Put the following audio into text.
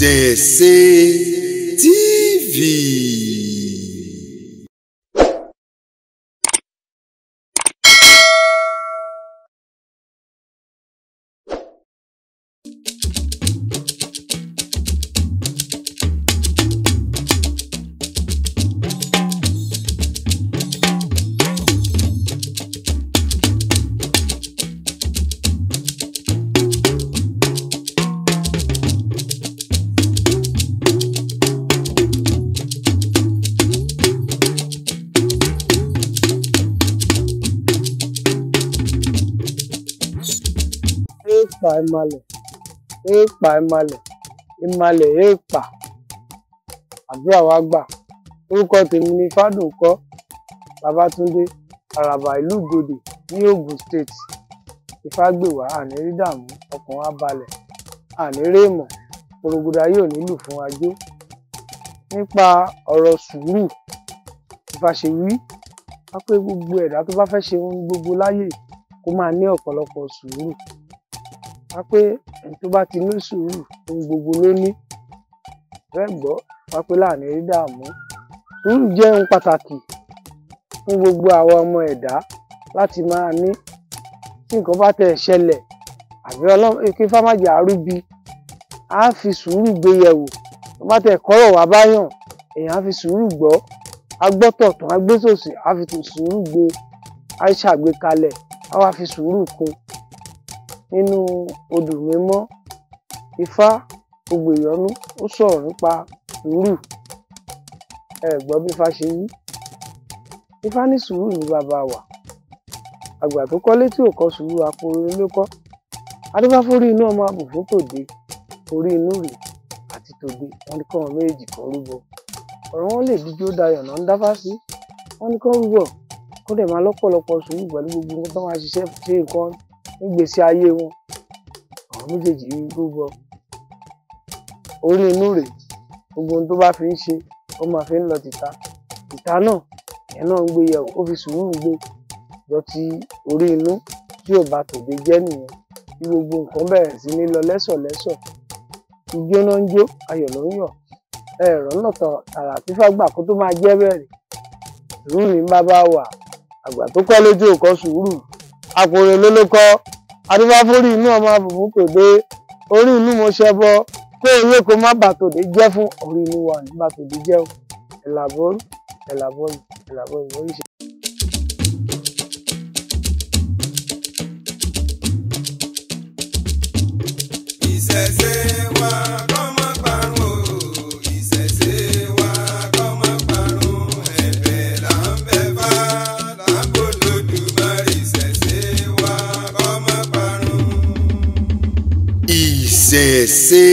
Ìṣẹ̀ṣe TV. Èèpà ìmàlẹ̀, èèpà ìmàlẹ̀, ìmàlẹ̀ èèpà. Àdúrà wa gbà. Orúkọ tèmi ni Fádùnkọ́ Babátúndé, Àràbà ìlú Ìgòdè ní Ògùn State. Ifá gbè wá, àní rí dààmú, ọkàn wa balẹ̀, àní rí èèmọ̀, porogoda yóò nílù fún ajó. Nípa ọ̀rọ̀ sùúrù, Ifá ṣe wí, wá pé gbogbo ẹ̀dá tó bá fẹ́ ṣe ohun gbogbo láyè kó máa ní ọ̀pọ̀lọpọ̀ sùúrù. Wá pé ẹni tó bá ti ní sùúrù ohun gbogbo ló ní. Bẹ́ẹ̀ gbọ́, wá pé láàní rí dààmú. Sùúrù jẹ́ ohun pàtàkì fún gbogbo àwọn ọmọ ẹ̀dá láti máa ní. Tí nǹkan bá tẹ̀ ṣẹlẹ̀ àbí Ọlọ́run kí Ifá má jẹ́ àrúbi, á fi sùúrù gbé yẹ̀wò. Tó bá tẹ̀ kọ́rọ̀ wá báyàn, èèyàn á fi sùúrù gbọ́. Á gbọ́ tọ̀tún, á gbé tòsì, á fi sùúrù gbé, á ṣàgbékalẹ̀, á wá fi sùúrù kún. Nínú odù mímọ́, Ifá gbogbo ìyọ́nú ó sọ̀rọ̀ nípa sùúrù. Ẹ gbọ́ bí Ifá ṣe wí. Ifá ní sùúrù ní bàbá wa. Àgbà tó kọ́lé tí ò kọ́ sùúrù àpòrò ló kọ́. Adébáfórí inú ọmọ abùfún tòde, orí inú rè àti tòde. Wọ́n ní kọ́wọn méjì kan rúbọ. Ọ̀rọ̀ wọn lè díjó dayọ̀ náà ń dáfá sí. Wọ́n ní kọ́ rúbọ. Kó dẹ̀ máa lọ́pọ̀lọpọ̀ sùúrù pẹ̀lú gbogbo nǹkan tó máa ṣiṣẹ́ ṣe nǹkan nígbèsí ayé wọn. Àwọn méjèèjì rúbọ. Orí inú rè gbogbo ohun tó bá fi ń ṣe ó máa fi ń lọ tìta. Ìta náà ìyẹn náà ń gbé yẹ̀wò, ó fi sùúrù gbé. Lọ ti orí inú tí ò bá tòde jẹ́ nìyẹn. Bí gbogbo nǹkan bẹ̀rẹ̀ sí ní lọ lẹ́sọ̀lẹ́sọ̀. Ijó náà ń jó, ayọ̀ ló ń yọ̀. Ẹ̀rọ náà tààrà tí Ifá gbà kó tó máa jẹ́ bẹ̀rẹ̀. Sùúrù ní bàbá wa. Àgbà tó kọ́ lójú ò kọ́ sùúrù. Àpòrò ló kọ́. Adébáfórí inú ọmọ abùfún tòde, orí inú mo ṣẹbọ. Kó ewé kó má bà tòde jẹ́ fún orí inú wa ní bà tòde jẹ́ o. Ẹ̀làbọ́rú, ẹ̀làbọ́yì, ẹ̀làbọ́yì oríṣi. Ìṣẹ̀ṣe wa kó má parun o, ìṣẹ̀ṣe wa kó má parun. Ẹ̀bẹ̀ là ń bẹ̀ Fá, là ń bọ̀ l'Olódùmarè. Ìṣẹ̀ṣe wa kó má parun. Ìṣẹ̀ṣe